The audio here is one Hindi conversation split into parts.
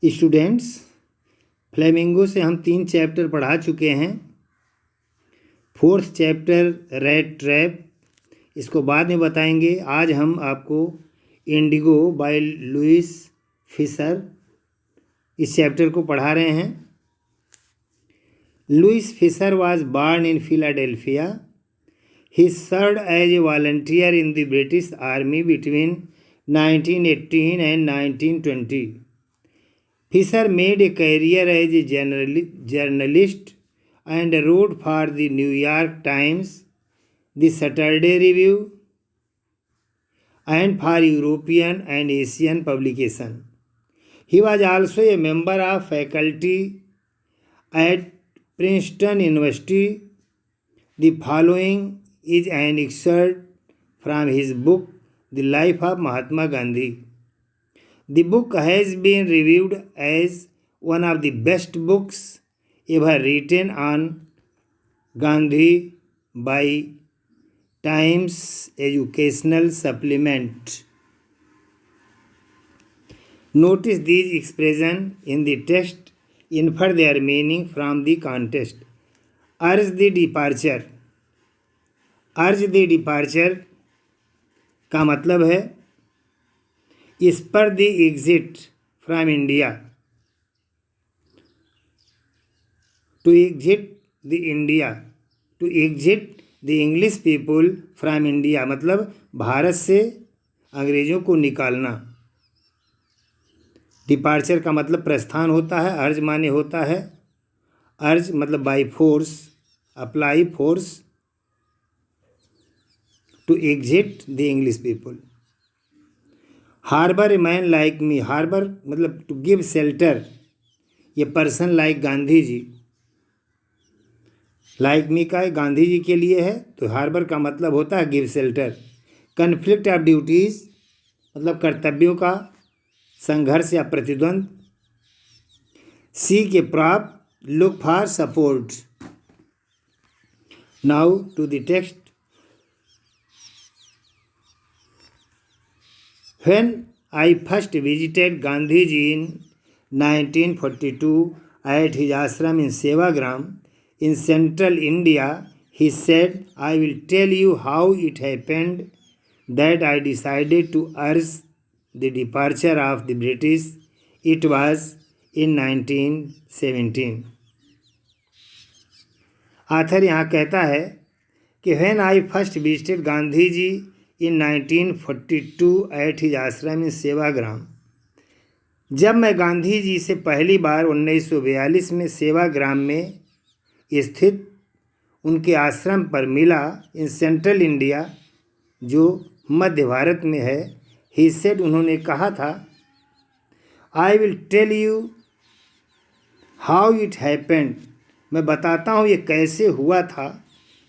स्टूडेंट्स, फ्लेमिंगो से हम 3 चैप्टर पढ़ा चुके हैं। 4th चैप्टर रेड ट्रैप, इसको बाद में बताएंगे। आज हम आपको इंडिगो बाय लुइस फिशर इस चैप्टर को पढ़ा रहे हैं। Louis Fischer was born in Philadelphia. He served as a volunteer in the British Army between 1918 and 1920. Fisher made a career as a journalist and wrote for the New York Times, the Saturday Review, and for European and Asian publications. He was also a member of faculty at Princeton University. The following is an excerpt from his book, The Life of Mahatma Gandhi. The book has been reviewed as one of the best books ever written on Gandhi by Times Educational Supplement. Notice these expressions in the text, infer their meaning from the context. Urge the departure. Urge the departure का मतलब है spur the exit from India. To exit the India. To exit the English people from India मतलब भारत से अंग्रेजों को निकालना। डिपार्चर का मतलब प्रस्थान होता है। अर्ज माने होता है, अर्ज मतलब by force, apply force, to exit the English people. Harbour a man like me, harbour मतलब टू गिव शेल्टर, ये person like Gandhi ji, like me का गांधी जी के लिए है, तो हार्बर का मतलब होता है give shelter. Conflict of duties मतलब कर्तव्यों का संघर्ष या प्रतिद्वंद। Seek a prop, look for support. Now to the text. When I first visited Gandhiji in 1942 at his ashram in Sevagram in central India, he said, I will tell you how it happened that I decided to urge the departure of the British. It was in 1917. Author यहाँ कहता है कि when I first visited Gandhiji in 1942 at his ashram in Sevagram, जब मैं गांधी जी से पहली बार 1942 में सेवाग्राम में स्थित उनके आश्रम पर मिला, इन सेंट्रल इंडिया जो मध्य भारत में है, ही सेड उन्होंने कहा था, I will tell you how it happened, मैं बताता हूँ ये कैसे हुआ था,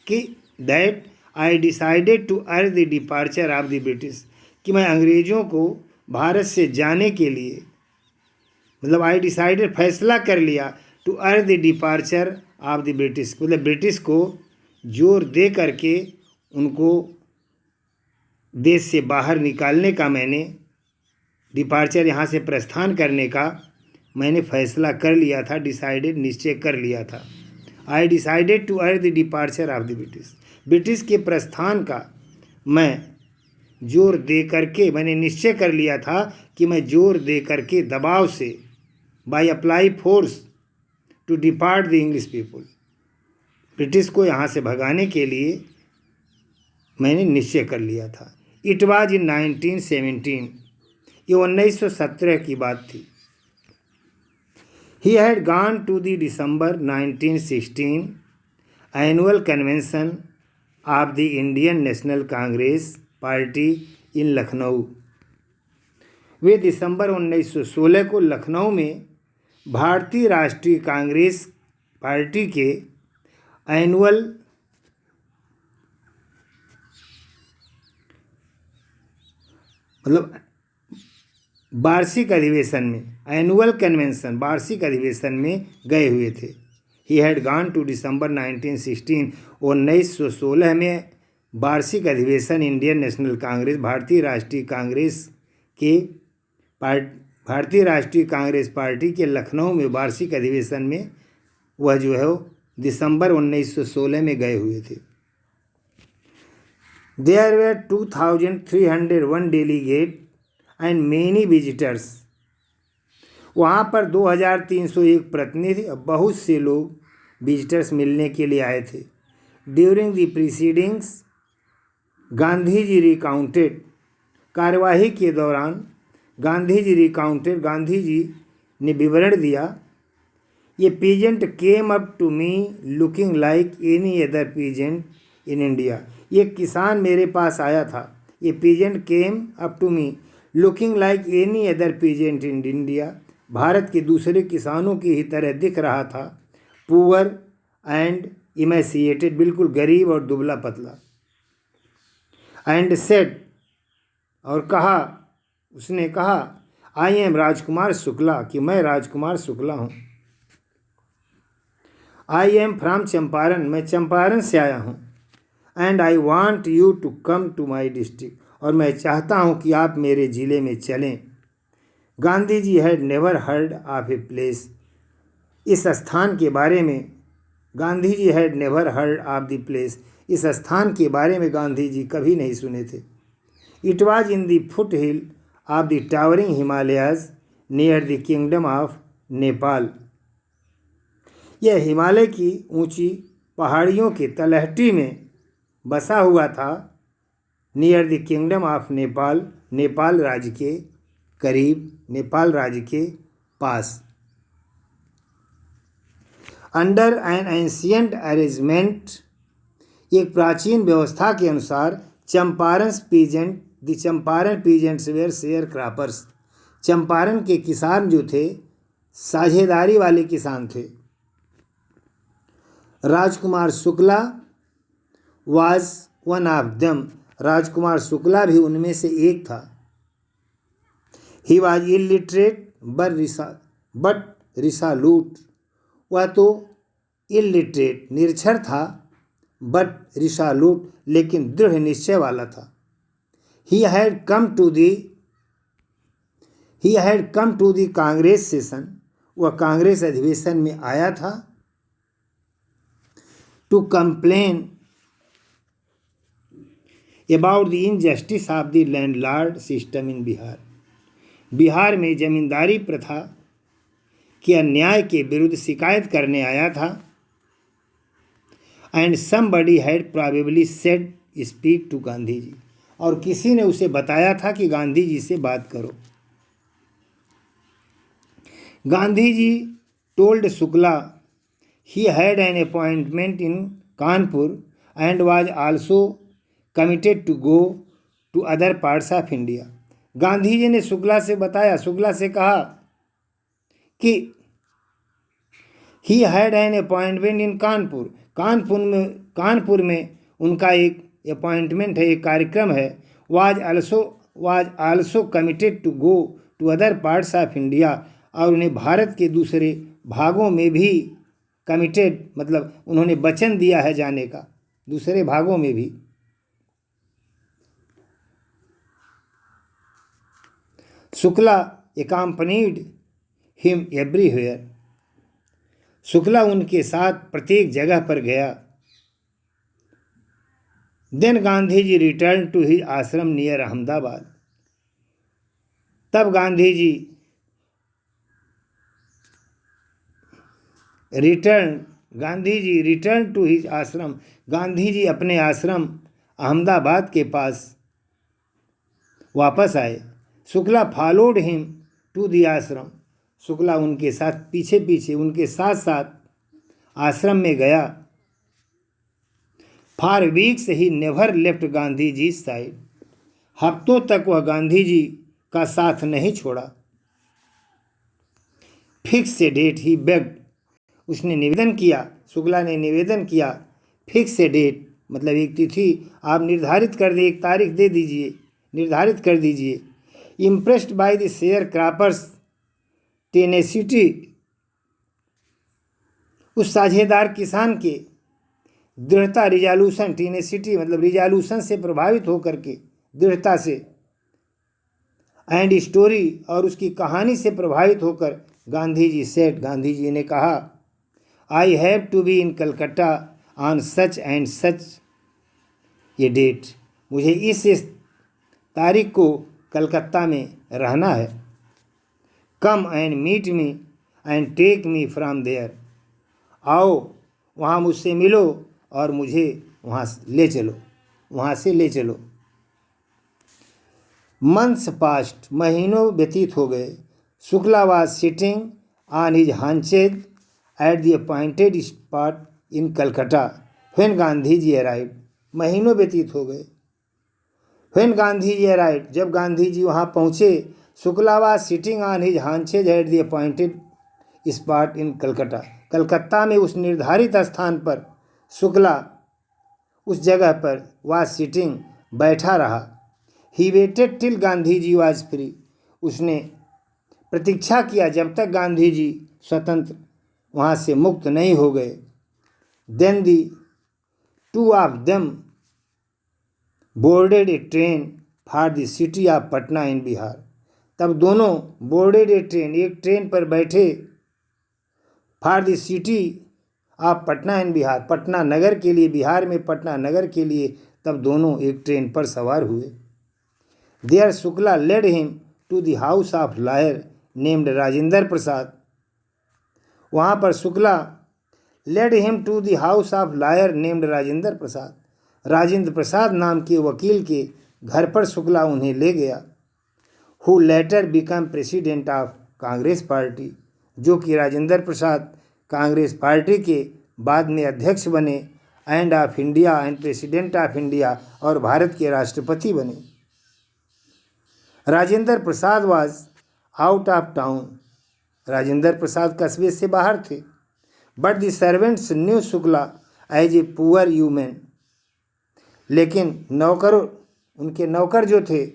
कि that I decided to urge the departure of the British, कि मैं अंग्रेज़ों को भारत से जाने के लिए, मतलब आई डिसाइडेड फैसला कर लिया, to urge the departure of the British, मतलब ब्रिटिश को जोर दे करके उनको देश से बाहर निकालने का, मैंने डिपार्चर यहाँ से प्रस्थान करने का मैंने फैसला कर लिया था, डिसाइडेड निश्चय कर लिया था। I decided to urge the departure of the British, British के प्रस्थान का मैं जोर दे करके, मैंने निश्चय कर लिया था कि मैं जोर दे करके दबाव से, by apply force to depart the English people, British को यहाँ से भगाने के लिए मैंने निश्चय कर लिया था। इट वाज इन 1917, ये 1917 की बात थी। He had gone to the December 1916 annual convention of the Indian National Congress party in Lucknow. वे दिसंबर 1916 को लखनऊ में भारतीय राष्ट्रीय कांग्रेस पार्टी के एनुअल मतलब वार्षिक अधिवेशन में, एनुअल कन्वेंशन वार्षिक अधिवेशन में गए हुए थे। ही हैड गॉन टू दिसंबर 1916, 1916 में वार्षिक अधिवेशन इंडियन नेशनल कांग्रेस, भारतीय राष्ट्रीय कांग्रेस के भारतीय राष्ट्रीय कांग्रेस पार्टी के लखनऊ में वार्षिक अधिवेशन में वह जो है वो दिसंबर 1916 में गए हुए थे। There were 2,301 delegate and many visitors. वहाँ पर 2,301 प्रतिनिधि और बहुत से लोग विजिटर्स मिलने के लिए आए थे। During the proceedings Gandhi ji recounted. कार्यवाही के दौरान गांधी जी ने विवरण दिया। ये peasant came up to me looking like any other peasant in India. ये किसान मेरे पास आया था। ये peasant came up to me looking like any other peasant in India. Bharat के दूसरे किसानों की ही तरह दिख रहा था। पुअर एंड इमेसिएटेड, बिल्कुल गरीब और दुबला पतला। एंड सेड, और कहा, उसने कहा, आई एम राजकुमार शुक्ला, कि मैं राजकुमार शुक्ला हूँ। आई एम फ्रॉम चंपारण, मैं चंपारण से आया हूँ। And I want you to come to my district, और मैं चाहता हूँ कि आप मेरे ज़िले में चलें। Gandhi ji had never heard of a place. इस स्थान के बारे में Gandhi ji had never heard of the place. इस स्थान के बारे में गांधी जी कभी नहीं सुने थे। It was in the foot hill of the towering Himalayas near the kingdom of Nepal. यह हिमालय की ऊंची पहाड़ियों के तलहटी में बसा हुआ था। Near the kingdom of Nepal, Nepal राज्य के करीब, नेपाल राज्य के पास। अंडर एन एंशियंट अरेंजमेंट, एक प्राचीन व्यवस्था के अनुसार, Champaran peasants were sharecroppers. Champaran के किसान जो थे साझेदारी वाले किसान थे। Rajkumar Shukla was one of them. Rajkumar Shukla भी उनमें से एक था। He was illiterate but resolute. वह तो इलिटरेट, निरक्षर था, बट रिसॉल्यूट, लेकिन दृढ़ निश्चय वाला था। He had come to the Congress session. वह कांग्रेस अधिवेशन में आया था। To complain about the injustice of the landlord system in Bihar. Bihar में जमींदारी प्रथा के अन्याय के विरुद्ध शिकायत करने आया था। And somebody had probably said speak to Gandhi ji, और किसी ने उसे बताया था कि गांधी जी से बात करो। Gandhi ji told Shukla he had an appointment in Kanpur and was also committed to go to other parts of India. Gandhi ji ने शुक्ला से बताया, शुक्ला से कहा कि he had an appointment in Kanpur, Kanpur में उनका एक अपॉइंटमेंट है, एक कार्यक्रम है। was also committed to go to other parts of India, और उन्हें भारत के दूसरे भागों में भी कमिटेड, मतलब उन्होंने वचन दिया है जाने का, दूसरे भागों में भी। Shukla accompanied him everywhere। Shukla उनके साथ प्रत्येक जगह पर गया। Then Gandhi ji return to his ashram near Ahmedabad. तब Gandhi ji return to his ashram. Gandhi जी अपने आश्रम अहमदाबाद के पास वापस आए। Shukla followed him to the ashram. Shukla उनके साथ पीछे उनके साथ आश्रम में गया। For weeks he never left Gandhi ji side. हफ्तों तक वह गांधी जी का साथ नहीं छोड़ा। Fix a date he begged. उसने निवेदन किया, शुक्ला ने निवेदन किया। फिक्स ए डेट मतलब एक तिथि आप निर्धारित कर दे, एक तारीख दे दीजिए, निर्धारित कर दीजिए। Impressed by the share croppers tenacity. उस साझेदार किसान के दृढ़ता, रिजोल्यूशन, टेनेसिटी मतलब रिजोल्यूशन से प्रभावित होकर के, दृढ़ता से। एंड स्टोरी और उसकी कहानी से प्रभावित होकर गांधी जी सेठ, गांधी जी ने कहा, I have to be in Calcutta on such and such a date, मुझे इस तारीख को कलकत्ता में रहना है। Come and meet me and take me from there, आओ वहाँ मुझसे मिलो और मुझे वहाँ से ले चलो। मंथ्स पास्ट, महीनों व्यतीत हो गए। Shukla was sitting on his haunches at the appointed spot in Calcutta when Gandhi ji arrived, महीनों व्यतीत हो गए। व्हेन गांधी जी अराइव्ड, जब गांधी जी वहाँ पहुँचे। Shukla was sitting on his haunches at the appointed spot in Calcutta, Calcutta में उस निर्धारित स्थान पर शुक्ला उस जगह पर वाज सिटिंग बैठा रहा। He waited till Gandhi ji was free, उसने प्रतीक्षा किया जब तक गांधी जी स्वतंत्र वहाँ से मुक्त नहीं हो गए। Then the two of them boarded a train for the city of Patna in Bihar, तब दोनों बोर्डेड ए ट्रेन, एक ट्रेन पर बैठे, for the city of Patna in Bihar, Patna नगर के लिए, बिहार में पटना नगर के लिए, तब दोनों एक ट्रेन पर सवार हुए। There Shukla led him to the house of lawyer named Rajendra Prasad, वहाँ पर Shukla led him to the house of lawyer named Rajendra Prasad, Rajendra Prasad नाम के वकील के घर पर शुक्ला उन्हें ले गया। Who letter become president of Congress party, जो कि राजेंद्र प्रसाद कांग्रेस पार्टी के बाद में अध्यक्ष बने, and of India and president of India, और भारत के राष्ट्रपति बने। Rajendra Prasad was out of town, Rajendra Prasad कस्बे से बाहर थे। But the servants knew Shukla as a poor human, लेकिन उनके नौकर जो थे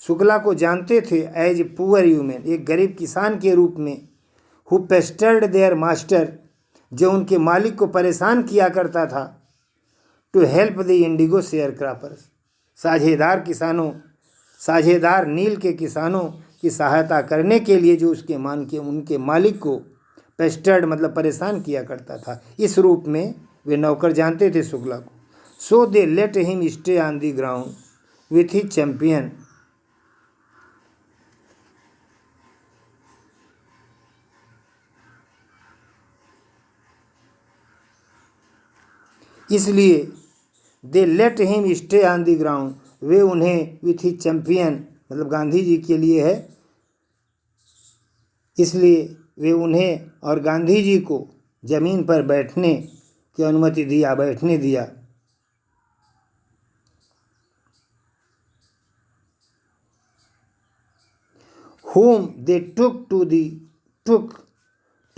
शुक्ला को जानते थे एज ए पुअर ह्यूमन, एक गरीब किसान के रूप में। हु पेस्टर्ड देयर मास्टर, जो उनके मालिक को परेशान किया करता था। To help the indigo sharecroppers, साझेदार नील के किसानों की सहायता करने के लिए, जो उनके मालिक को पेस्टर्ड मतलब परेशान किया करता था, इस रूप में वे नौकर जानते थे शुक्ला को। So they let him stay on the ground with his champion, इसलिए they let him stay on the ground, वे उन्हें विथ हिज चैंपियन मतलब गांधी जी के लिए है, इसलिए वे उन्हें और गांधी जी को ज़मीन पर बैठने की अनुमति बैठने दिया। whom they took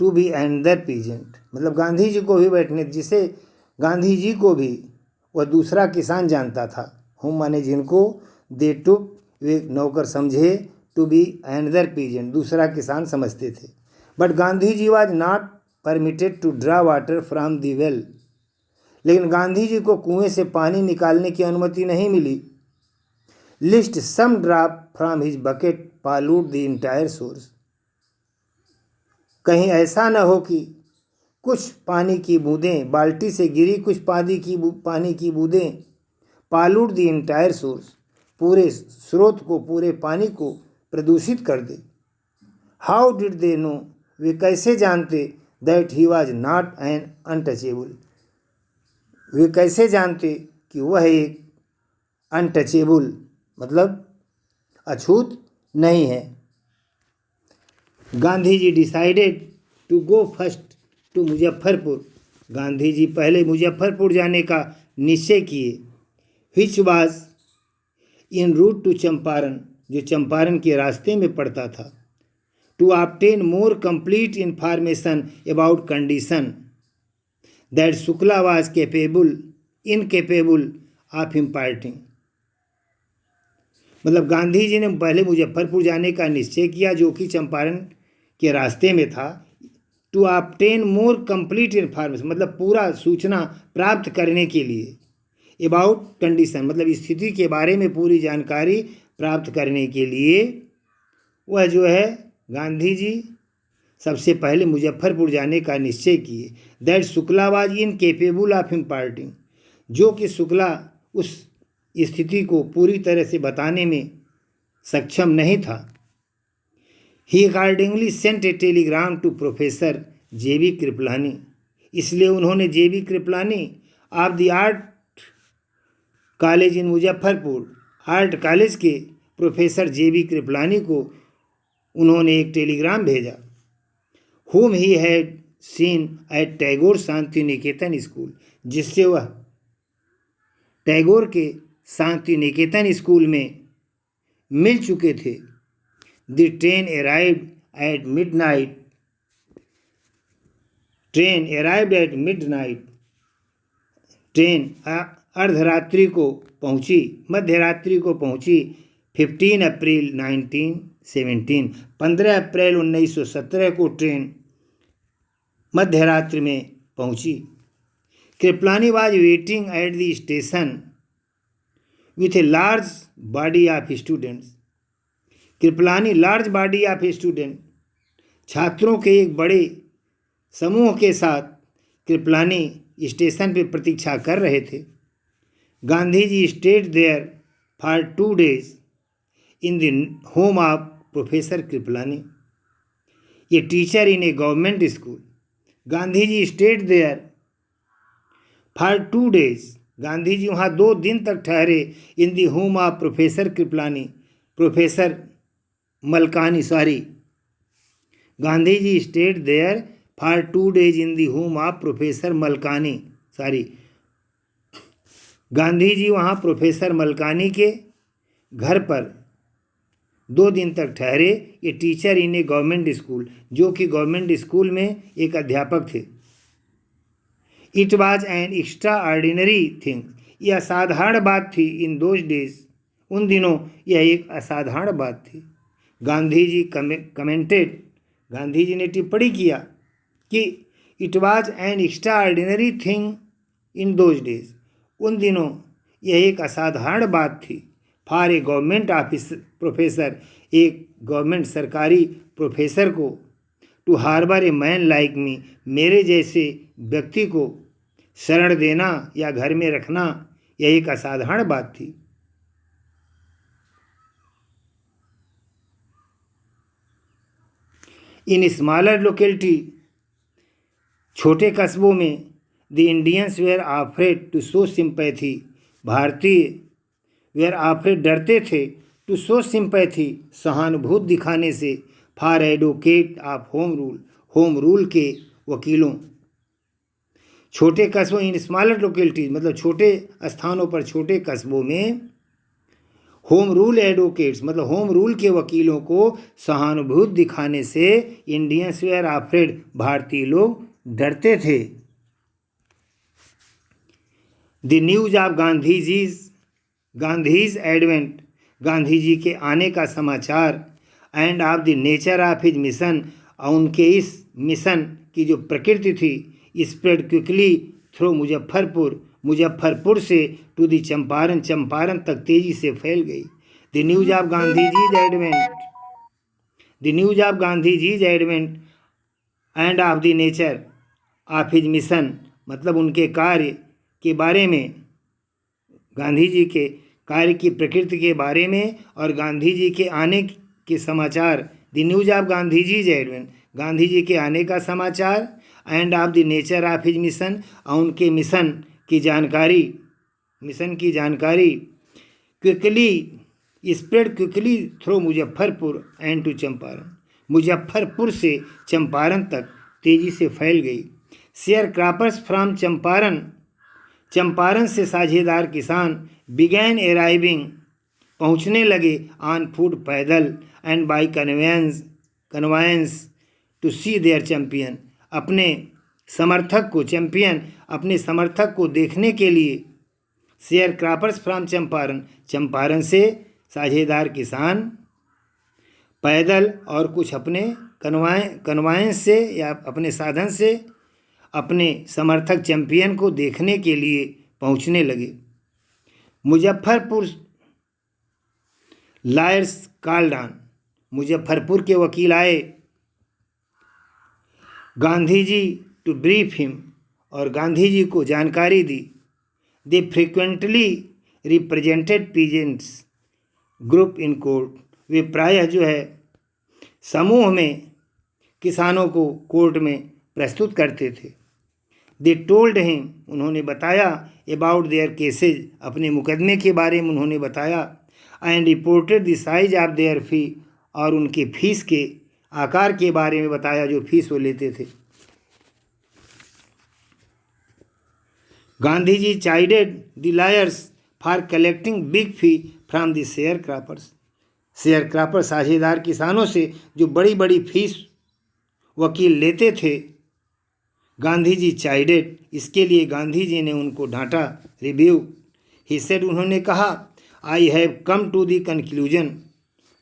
to be another peasant, मतलब गांधी जी को भी बैठने, जिसे गांधी जी को भी वह दूसरा किसान जानता था। whom माने जिनको, they took वे नौकर समझे, टू बी another peasant दूसरा किसान समझते थे। But Gandhi ji was not permitted to draw water from the well, लेकिन गांधी जी को कुएं से पानी निकालने की अनुमति नहीं मिली। Lest some drop from his bucket pollute the entire source, कहीं ऐसा न हो कि कुछ पानी की बूंदें, बाल्टी से गिरी कुछ पानी की बूंदें पॉल्यूट द इंटायर सोर्स, पूरे स्रोत को, पूरे पानी को प्रदूषित कर दे। हाउ डिड दे नो, वे कैसे जानते, that he was not an untouchable, वे कैसे जानते कि वह एक अनटचेबल मतलब अछूत नहीं है। Gandhi ji decided to go first to Muzaffarpur, Gandhi ji पहले मुजफ्फरपुर जाने का निश्चय किए। Which was en route to Champaran, जो चंपारण के रास्ते में पड़ता था। To obtain more complete information about condition that Shukla was incapable of imparting, मतलब गांधी जी ने पहले मुजफ्फरपुर जाने का निश्चय किया, जो कि चंपारण के रास्ते में था। To obtain more complete information मतलब पूरा सूचना प्राप्त करने के लिए। अबाउट कंडीशन मतलब स्थिति के बारे में पूरी जानकारी प्राप्त करने के लिए वह जो है गांधी जी सबसे पहले मुजफ्फरपुर जाने का निश्चय किए। That Shukla was incapable of imparting, जो कि शुक्ला उस स्थिति को पूरी तरह से बताने में सक्षम नहीं था। He accordingly sent a telegram to professor J B. Kripalani, इसलिए उन्होंने J B. Kripalani of the art college in Muzaffarpur, art college के प्रोफेसर जे.बी. कृपलानी को उन्होंने एक टेलीग्राम भेजा। whom he had seen at Tagore Shanti Niketan school, जिससे वह टैगोर के शांति निकेतन स्कूल में मिल चुके थे। The train arrived at midnight, train अर्धरात्रि को पहुंची, मध्यरात्रि को पहुंची। 15 अप्रैल 1917, 15 अप्रैल 1917 को ट्रेन मध्यरात्रि में पहुंची। Kripalani was waiting at the station with a large body of students, Kripalani large body of student, छात्रों के एक बड़े समूह के साथ कृपलानी स्टेशन पर प्रतीक्षा कर रहे थे। Gandhi ji stayed there for 2 days in the home of professor Kripalani, a teacher in a government school. Gandhi ji stayed there for 2 days, Gandhi ji वहाँ 2 दिन तक ठहरे। In the home of professor Kripalani, professor Malkani, Gandhi ji stayed there for 2 days in the home of professor Malkani, Gandhi ji वहाँ प्रोफेसर मलकानी के घर पर 2 दिन तक ठहरे। ये teacher in a government school, जो कि गवर्नमेंट स्कूल में एक अध्यापक थे। It was an extraordinary thing, यह असाधारण बात थी। इन दोज डेज, उन दिनों यह एक असाधारण बात थी। गांधी जी कमेंटेड, गांधी जी ने टिप्पणी किया कि it was an extraordinary thing in those days, उन दिनों यह एक असाधारण बात थी। For a government office professor, एक गवर्नमेंट सरकारी प्रोफेसर को, to harbour a man like me, मेरे जैसे व्यक्ति को शरण देना या घर में रखना, यह एक असाधारण बात थी। इन स्मॉलर लोकेलिटी, छोटे कस्बों में, the Indians were afraid to show sympathy, भारतीय वेयर आफ्रेड, डरते थे, टू शो सिंपैथी, सहानुभूति दिखाने से, for advocate of home rule, home rule के वकीलों। छोटे कस्बों, इन स्मॉलर लोकेलिटीज मतलब छोटे स्थानों पर, छोटे कस्बों में, होम रूल एडवोकेट्स मतलब होम रूल के वकीलों को सहानुभूति दिखाने से, इंडियंस वेयर आफ्रेड, भारतीय लोग डरते थे। The news of Gandhi's advent, Gandhi ji के आने का समाचार, and of the nature of his mission, और उनके इस मिशन की जो प्रकृति थी, स्प्रेड क्विकली थ्रू मुजफ्फरपुर से टू द चंपारण, चंपारण तक तेजी से फैल गई। The news of Gandhiji's advent and of the nature of his mission, मतलब उनके कार्य के बारे में, गांधी जी के कार्य की प्रकृति के बारे में और गांधी जी के आने के समाचार। The news of Gandhiji's advent, Gandhi ji के आने का समाचार, and of the nature of his mission, और उनके मिशन की जानकारी quickly spread quickly through Muzaffarpur and to Champaran, Muzaffarpur से चंपारण तक तेजी से फैल गई। Sharecroppers from Champaran, Champaran से साझेदार किसान, बिगैन अराइविंग, पहुँचने लगे, ऑन फुट, पैदल, and by conveyance to see their champion, अपने समर्थक को देखने के लिए। Share croppers from Champaran, Champaran से साझेदार किसान, पैदल और कुछ अपने कन्वायंस से या अपने साधन से अपने समर्थक चैंपियन को देखने के लिए पहुंचने लगे। Muzaffarpur lawyers called on, Muzaffarpur के वकील आए Gandhi ji to brief him, और गांधी जी को जानकारी दी। They frequently represented peasants group in court, वे प्रायः जो है समूह में किसानों को कोर्ट में प्रस्तुत करते थे। दे टोल्ड हिम, उन्होंने बताया, अबाउट देयर केसेज, अपने मुकदमे के बारे में उन्होंने बताया। And reported the size of their fee, और उनके फीस के आकार के बारे में बताया जो फीस वो लेते थे। Gandhi ji chided the lawyers for collecting big fee from the sharecroppers, sharecropper साझेदार किसानों से जो बड़ी बड़ी फीस वकील लेते थे। गांधी जी चाइडेड, इसके लिए गांधी जी ने उनको डांटा। रिव्यू, ही सेड, उन्होंने कहा, I have come to the conclusion,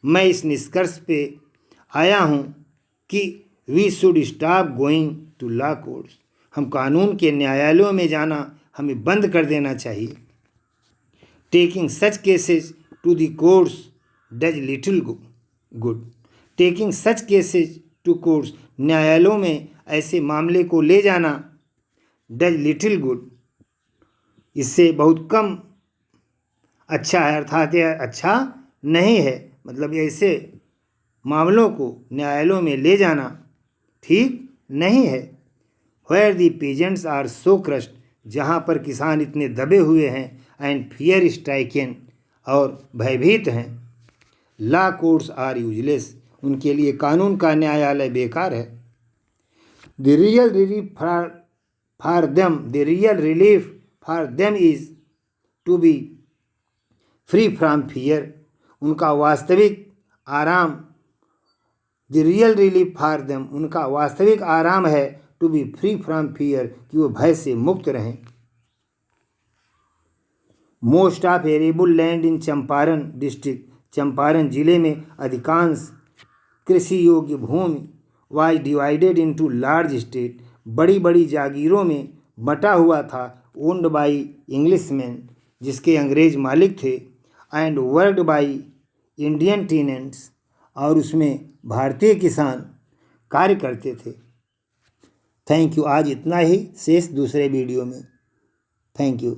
मैं इस निष्कर्ष पे आया हूँ कि we should stop going to law courts, हम कानून के न्यायालयों में जाना हमें बंद कर देना चाहिए। Taking such cases to the courts does little good, taking such cases to courts, न्यायालयों में ऐसे मामले को ले जाना, डज लिटिल गुड, इससे बहुत कम अच्छा है, अर्थात यह अच्छा नहीं है, मतलब ऐसे मामलों को न्यायालयों में ले जाना ठीक नहीं है। Where the peasants are so crushed, जहाँ पर किसान इतने दबे हुए हैं, एंड फियर स्ट्राइकन, और भयभीत हैं। लॉ कोर्ट्स आर यूजलेस, उनके लिए कानून का न्यायालय बेकार है। The real relief for them, the real relief for them is to be free from fear, उनका वास्तविक आराम, the real relief for them, उनका वास्तविक आराम है, to be free from fear, कि वो भय से मुक्त रहें। Most of arable land in Champaran district, Champaran जिले में अधिकांश कृषि योग्य भूमि was divided into large state, बड़ी बड़ी जागीरों में बटा हुआ था। ओन्ड बाई इंग्लिशमैन, जिसके अंग्रेज मालिक थे। And worked by Indian tenants, और उसमें भारतीय किसान कार्य करते थे। Thank you. आज इतना ही, शेष दूसरे वीडियो में। Thank you.